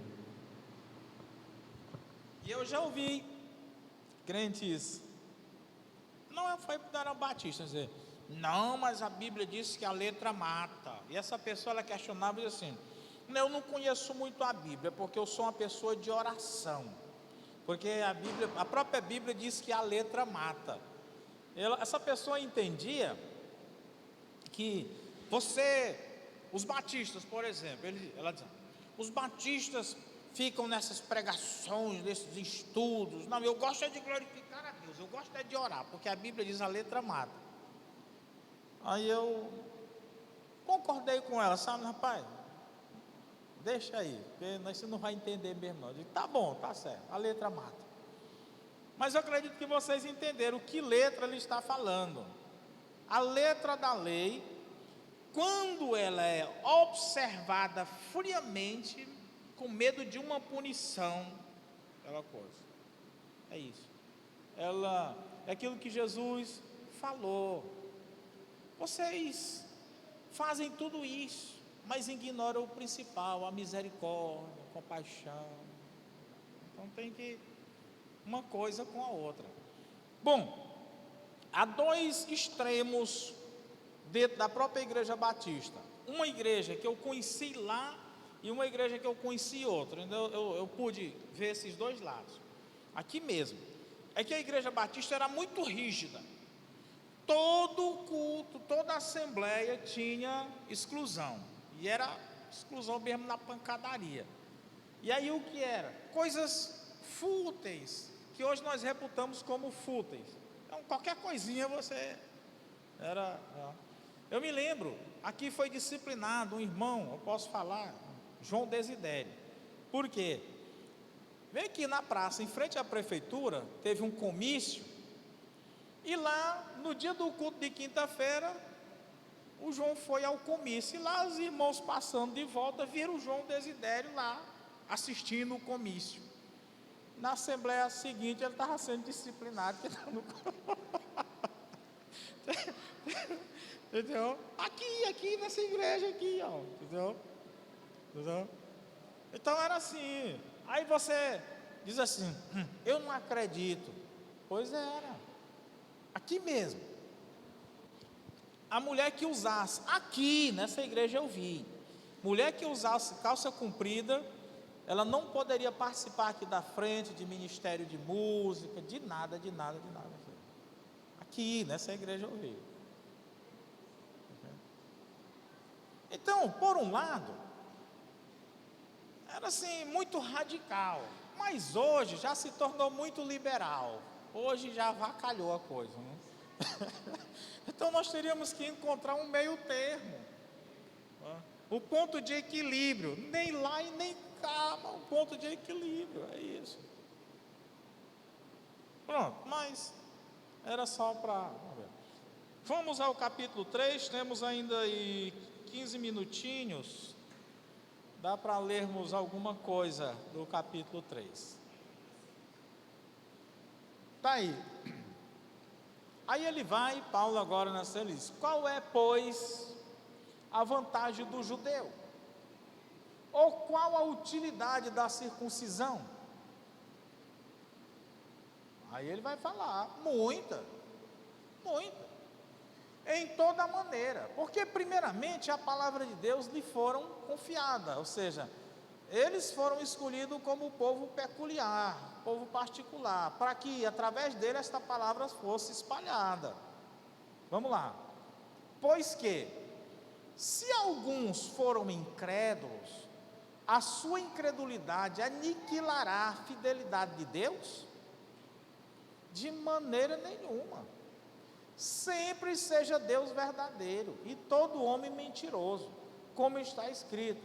E eu já ouvi crentes, não eram batistas, dizer, não, mas a Bíblia diz que a letra mata. E essa pessoa, ela questionava e dizia assim, eu não conheço muito a Bíblia, porque eu sou uma pessoa de oração, porque a própria Bíblia diz que a letra mata. Essa pessoa entendia que os batistas, por exemplo, ela dizia, os batistas ficam nessas pregações, nesses estudos. Não, eu gosto é de glorificar a Deus, eu gosto é de orar, porque a Bíblia diz a letra mata. Aí eu concordei com ela, sabe, rapaz, deixa aí, porque você não vai entender mesmo não. Eu disse, tá bom, tá certo, a letra mata. Mas eu acredito que vocês entenderam que letra ele está falando. A letra da lei, quando ela é observada friamente, com medo de uma punição, aquela coisa, é isso. Ela é aquilo que Jesus falou. Vocês fazem tudo isso, mas ignoram o principal, a misericórdia, a compaixão. Então tem que uma coisa com a outra. Bom, há dois extremos dentro da própria igreja batista. Uma igreja que eu conheci lá e uma igreja que eu conheci outra. Então eu pude ver esses dois lados. Aqui mesmo. É que a igreja batista era muito rígida. Todo culto, toda assembleia tinha exclusão. E era exclusão mesmo na pancadaria. E aí o que era? Coisas fúteis, que hoje nós reputamos como fúteis. Então qualquer coisinha você era... Eu me lembro, aqui foi disciplinado um irmão, eu posso falar, João Desidério. Por quê? Vem aqui na praça, em frente à prefeitura, teve um comício, e lá, no dia do culto de quinta-feira, o João foi ao comício, e lá os irmãos passando de volta, viram o João Desidério lá, assistindo o comício. Na assembleia seguinte, ele estava sendo disciplinado, que estava no... Entendeu? Aqui nessa igreja aqui, ó, entendeu? Então era assim. Aí você diz assim, eu não acredito. Pois era. Aqui mesmo. A mulher que usasse, aqui nessa igreja eu vi, mulher que usasse calça comprida, ela não poderia participar aqui da frente de ministério de música, de nada. Aqui nessa igreja eu vi. Então, por um lado, era assim, muito radical, mas hoje já se tornou muito liberal, hoje já avacalhou a coisa, né? Então nós teríamos que encontrar um meio termo, o ponto de equilíbrio, nem lá e nem cá, mas o ponto de equilíbrio, é isso. Pronto, mas era só para... Vamos ao capítulo 3, temos ainda aí 15 minutinhos, dá para lermos alguma coisa do capítulo 3. Está aí. Aí ele vai, Paulo agora nessa ele diz, qual é, pois, a vantagem do judeu? Ou qual a utilidade da circuncisão? Aí ele vai falar, muita. Em toda maneira, porque primeiramente a palavra de Deus lhe foram confiada, ou seja, eles foram escolhidos como povo peculiar, povo particular, para que através dele esta palavra fosse espalhada. Vamos lá. Pois que, se alguns foram incrédulos, a sua incredulidade aniquilará a fidelidade de Deus? De maneira nenhuma. Sempre seja Deus verdadeiro e todo homem mentiroso, como está escrito,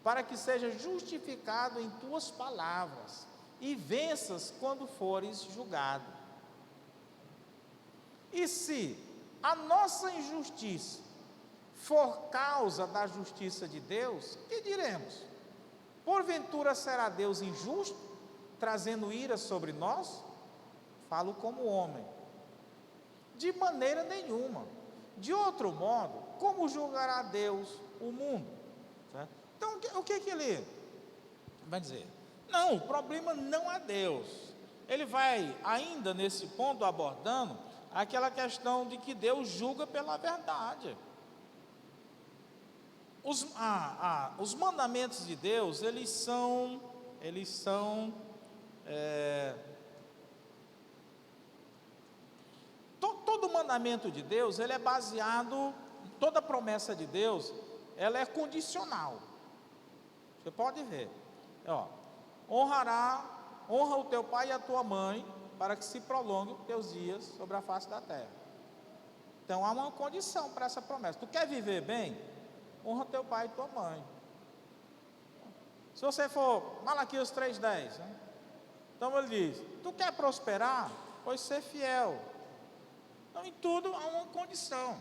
para que seja justificado em tuas palavras e venças quando fores julgado. E se a nossa injustiça for causa da justiça de Deus, que diremos? Porventura será Deus injusto, trazendo ira sobre nós? Falo como homem. De maneira nenhuma. De outro modo, como julgará Deus o mundo? Certo? Então, o que ele vai dizer? Não, o problema não é Deus. Ele vai, ainda nesse ponto, abordando aquela questão de que Deus julga pela verdade. Os mandamentos de Deus, eles são todo mandamento de Deus, ele é baseado, toda promessa de Deus, ela é condicional. Você pode ver, honra o teu pai e a tua mãe, para que se prolongue os teus dias sobre a face da terra. Então há uma condição para essa promessa. Tu quer viver bem? Honra teu pai e tua mãe. Se você for, Malaquias 3,10, né? Então ele diz, tu quer prosperar? Pois ser fiel. Então, em tudo há uma condição.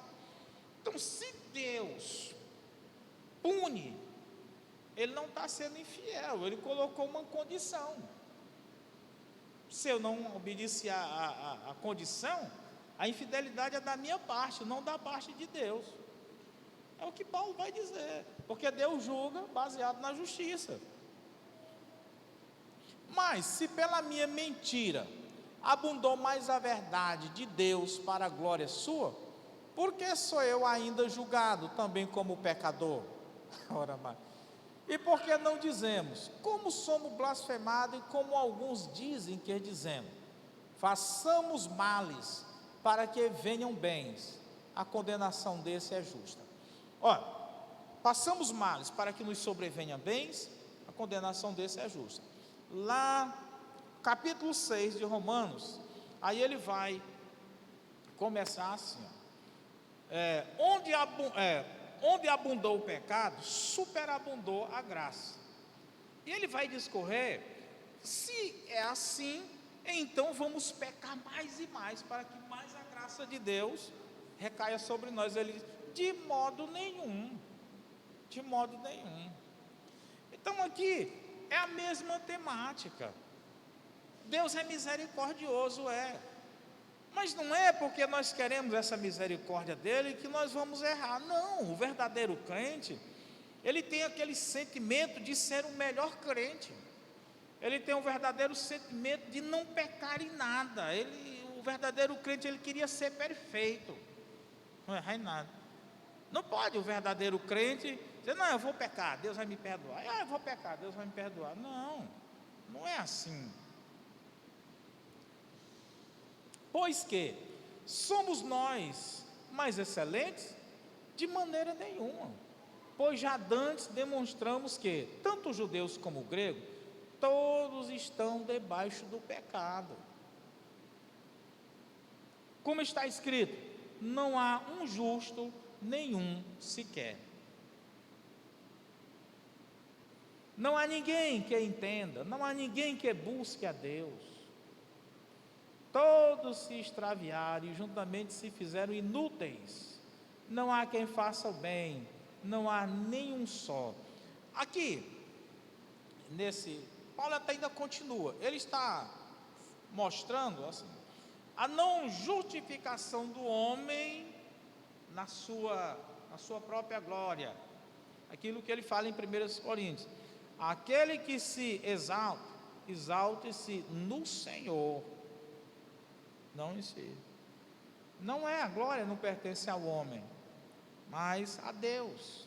Então, se Deus pune, Ele não está sendo infiel, Ele colocou uma condição. Se eu não obedecer a condição, a infidelidade é da minha parte, não da parte de Deus. É o que Paulo vai dizer, porque Deus julga baseado na justiça. Mas, se pela minha mentira abundou mais a verdade de Deus para a glória sua, por que sou eu ainda julgado também como pecador? Ora mais. E por que não dizemos, como somos blasfemados e como alguns dizem que dizemos? Façamos males para que venham bens, a condenação desse é justa. Olha, façamos males para que nos sobrevenham bens, a condenação desse é justa. Lá, capítulo 6 de Romanos, aí ele vai começar assim, onde abundou o pecado, superabundou a graça. E ele vai discorrer, se é assim, então vamos pecar mais e mais, para que mais a graça de Deus recaia sobre nós. Ele diz, de modo nenhum. Então aqui é a mesma temática. Deus é misericordioso, mas não é porque nós queremos essa misericórdia dele que nós vamos errar. Não, o verdadeiro crente, ele tem aquele sentimento de ser o melhor crente. Ele tem um verdadeiro sentimento de não pecar em nada. O verdadeiro crente, ele queria ser perfeito, não errar em nada. Não pode o verdadeiro crente dizer, não, eu vou pecar, Deus vai me perdoar. Eu vou pecar, Deus vai me perdoar. Não, não é assim. Pois que somos nós mais excelentes? De maneira nenhuma. Pois já dantes demonstramos que, tanto os judeus como o grego, todos estão debaixo do pecado. Como está escrito, não há um justo, nenhum sequer. Não há ninguém que entenda, não há ninguém que busque a Deus. Todos se extraviaram e juntamente se fizeram inúteis. Não há quem faça o bem, não há nenhum só. Aqui, Paulo ainda continua, ele está mostrando assim, a não justificação do homem na sua própria glória. Aquilo que ele fala em 1 Coríntios, aquele que se exalta, exalte-se no Senhor, não em si. Não é a glória, não pertence ao homem, mas a Deus.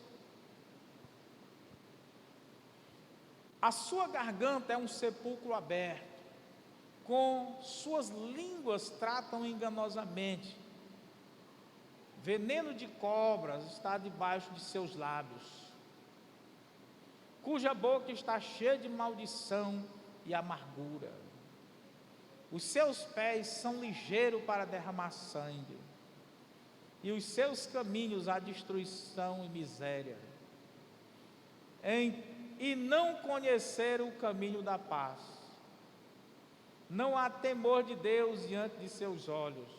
A sua garganta é um sepulcro aberto, com suas línguas tratam enganosamente, veneno de cobras está debaixo de seus lábios, cuja boca está cheia de maldição e amargura. Os seus pés são ligeiros para derramar sangue, e os seus caminhos a destruição e miséria, e não conheceram o caminho da paz. Não há temor de Deus diante de seus olhos.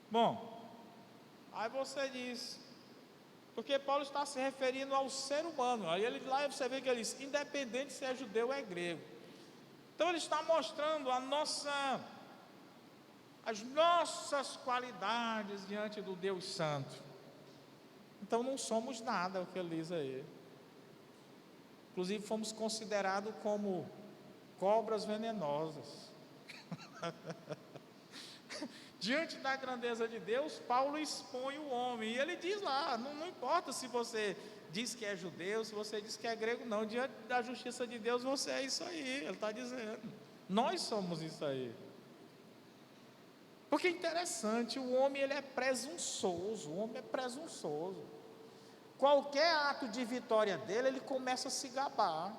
Bom, aí você diz, porque Paulo está se referindo ao ser humano, aí lá você vê que ele diz, independente se é judeu ou é grego. Então ele está mostrando as nossas qualidades diante do Deus Santo. Então não somos nada, é o que ele diz aí. Inclusive fomos considerados como cobras venenosas. Diante da grandeza de Deus, Paulo expõe o homem, e ele diz lá, não importa se você diz que é judeu, se você diz que é grego, não, diante da justiça de Deus, você é isso aí, ele está dizendo, nós somos isso aí. Porque é interessante, o homem ele é presunçoso, qualquer ato de vitória dele, ele começa a se gabar.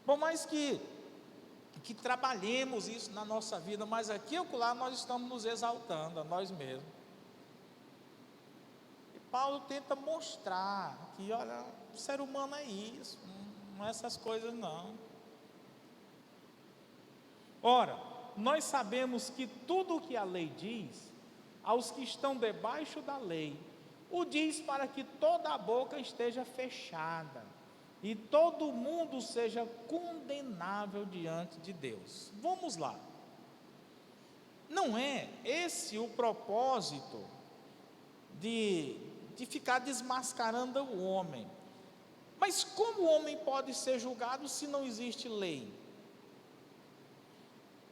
Bom, mas que trabalhemos isso na nossa vida, mas aqui ou lá nós estamos nos exaltando a nós mesmos. E Paulo tenta mostrar que, olha, o ser humano é isso, não é essas coisas não. Ora, nós sabemos que tudo o que a lei diz, aos que estão debaixo da lei, o diz para que toda a boca esteja fechada, e todo mundo seja condenável diante de Deus. Vamos lá. Não é esse o propósito de ficar desmascarando o homem. Mas como o homem pode ser julgado se não existe lei?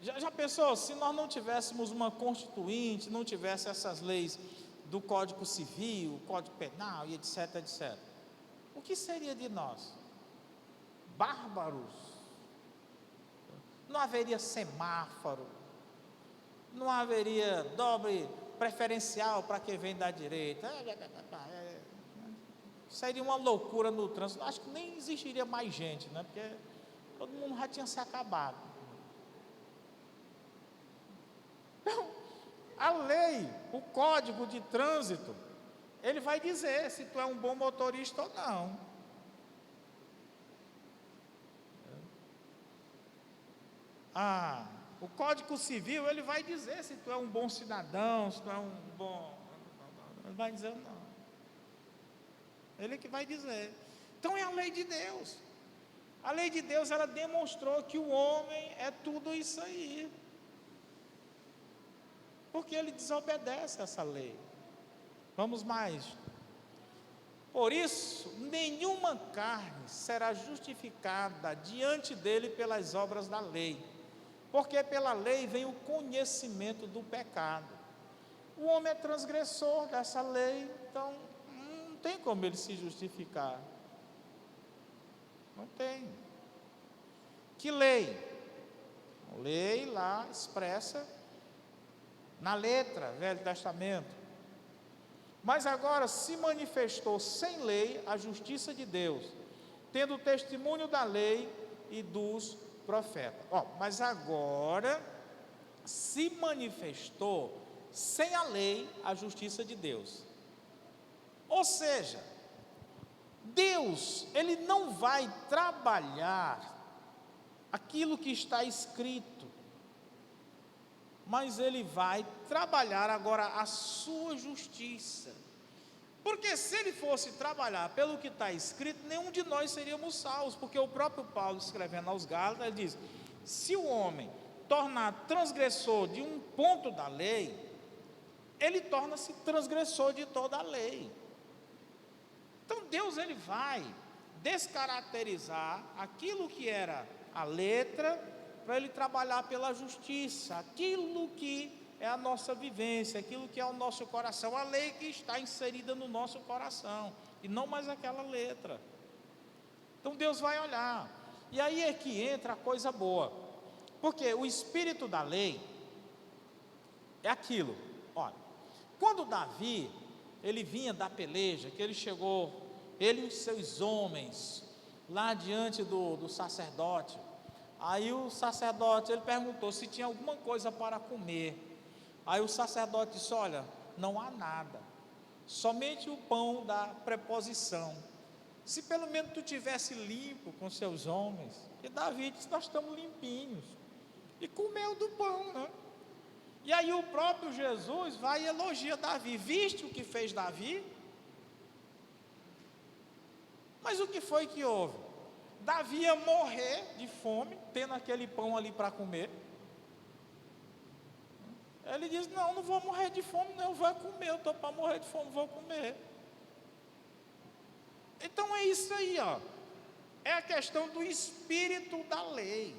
Já pensou, se nós não tivéssemos uma constituinte, não tivesse essas leis do Código Civil, Código Penal e etc, etc. O que seria de nós? Bárbaros. Não haveria semáforo, não haveria dobre preferencial para quem vem da direita. Seria uma loucura no trânsito. Acho que nem existiria mais gente, né? Porque todo mundo já tinha se acabado. Então, a lei, o código de trânsito, ele vai dizer se tu é um bom motorista ou não. O Código Civil, ele vai dizer se tu é um bom cidadão, se tu é um bom... Ele vai dizer não. Ele que vai dizer. Então é a lei de Deus. A lei de Deus, ela demonstrou que o homem é tudo isso aí. Porque ele desobedece essa lei. Vamos mais. Por isso, nenhuma carne será justificada diante dele pelas obras da lei, porque pela lei vem o conhecimento do pecado. O homem é transgressor dessa lei, então não tem como ele se justificar. Não tem. Que lei? A lei lá expressa na letra, Velho Testamento. Mas agora se manifestou sem lei a justiça de Deus, tendo o testemunho da lei e dos profetas. Mas agora se manifestou sem a lei a justiça de Deus. Ou seja, Deus, ele não vai trabalhar aquilo que está escrito, mas ele vai trabalhar agora a sua justiça. Porque se ele fosse trabalhar pelo que está escrito, nenhum de nós seríamos salvos, porque o próprio Paulo, escrevendo aos Gálatas, ele diz: se o homem tornar transgressor de um ponto da lei, ele torna-se transgressor de toda a lei. Então Deus, ele vai descaracterizar aquilo que era a letra, para ele trabalhar pela justiça, aquilo que é a nossa vivência, aquilo que é o nosso coração, a lei que está inserida no nosso coração, e não mais aquela letra. Então Deus vai olhar, e aí é que entra a coisa boa, porque o espírito da lei é aquilo. Olha, quando Davi, ele vinha da peleja, que ele chegou, ele e os seus homens, lá diante do sacerdote, aí o sacerdote, ele perguntou se tinha alguma coisa para comer. Aí o sacerdote disse: olha, não há nada, somente o pão da preposição. Se pelo menos tu tivesse limpo com seus homens. E Davi disse: nós estamos limpinhos. E comeu do pão, né? E aí o próprio Jesus vai e elogia Davi. Viste o que fez Davi? Mas o que foi que houve? Davi ia morrer de fome, tendo aquele pão ali para comer. Ele diz: não vou morrer de fome, não, eu vou comer, eu estou para morrer de fome, vou comer. Então é isso aí, é a questão do espírito da lei.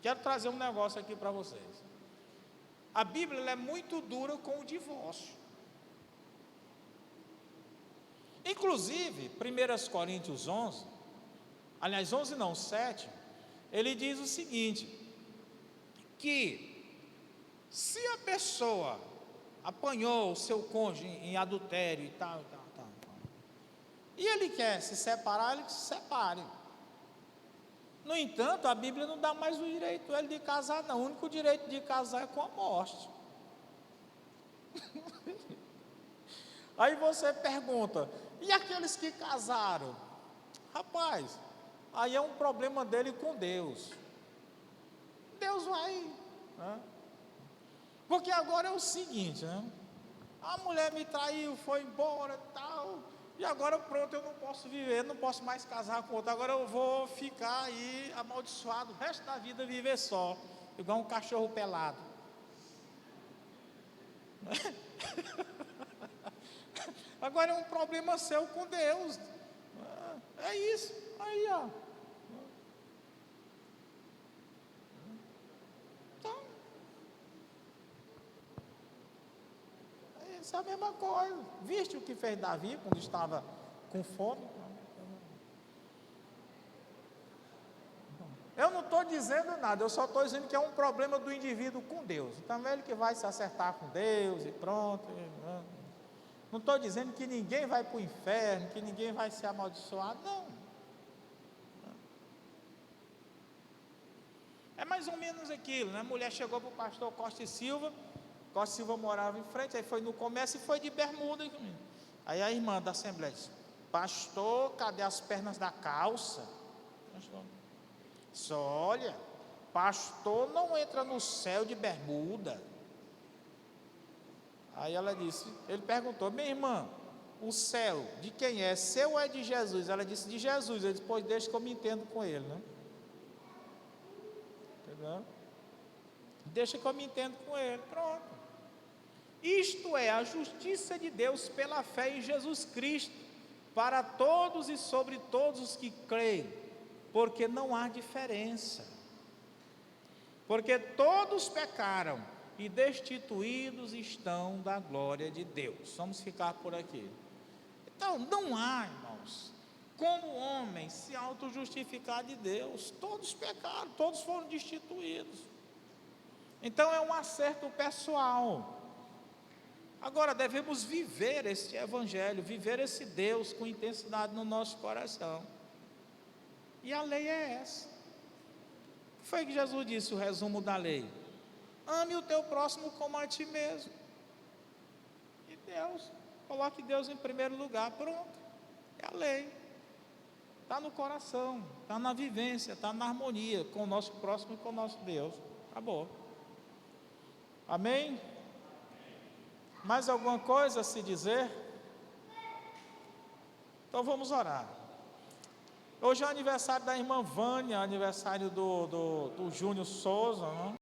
Quero trazer um negócio aqui para vocês. A Bíblia, ela é muito dura com o divórcio. Inclusive, 1 Coríntios 11, aliás 11 não, 7, ele diz o seguinte, que se a pessoa apanhou o seu cônjuge em adultério e tal, e ele quer se separar, ele que se separe. No entanto, a Bíblia não dá mais o direito a ele de casar, não. O único direito de casar é com a morte. Aí você pergunta: e aqueles que casaram? Rapaz, aí é um problema dele com Deus. Deus vai, né? Porque agora é o seguinte, né? A mulher me traiu, foi embora e tal, e agora pronto, eu não posso viver, não posso mais casar com outro, agora eu vou ficar aí amaldiçoado o resto da vida, viver só, igual um cachorro pelado. Agora é um problema seu com Deus. É isso. Aí, ó. Então, isso é a mesma coisa. Viste o que fez Davi quando estava com fome? Eu não estou dizendo nada, eu só estou dizendo que é um problema do indivíduo com Deus. Então é ele que vai se acertar com Deus e pronto. Não estou dizendo que ninguém vai para o inferno, que ninguém vai ser amaldiçoado, não. É mais ou menos aquilo, né? A mulher chegou para o pastor Costa e Silva morava em frente, aí foi no comércio e foi de bermuda. Aí a irmã da Assembleia disse: pastor, cadê as pernas da calça? Pastor, só olha, pastor não entra no céu de bermuda. Aí ela disse, ele perguntou: minha irmã, o céu de quem é? Seu ou é de Jesus? Ela disse: de Jesus. Ele disse: pois deixa que eu me entendo com ele, né? Entendeu? Deixa que eu me entendo com ele, pronto. Isto é a justiça de Deus pela fé em Jesus Cristo, para todos e sobre todos os que creem, porque não há diferença. Porque todos pecaram e destituídos estão da glória de Deus. Vamos ficar por aqui. Então, não há, irmãos, como o homem se auto-justificar de Deus. Todos pecaram, todos foram destituídos. Então, é um acerto pessoal. Agora, devemos viver este evangelho, viver esse Deus com intensidade no nosso coração. E a lei é essa. O que foi que Jesus disse, o resumo da lei? Ame o teu próximo como a ti mesmo. E Deus, coloque Deus em primeiro lugar, pronto. É a lei. Está no coração, está na vivência, está na harmonia com o nosso próximo e com o nosso Deus. Acabou. Amém? Mais alguma coisa a se dizer? Então vamos orar. Hoje é aniversário da irmã Vânia, aniversário do Júnior Souza, não?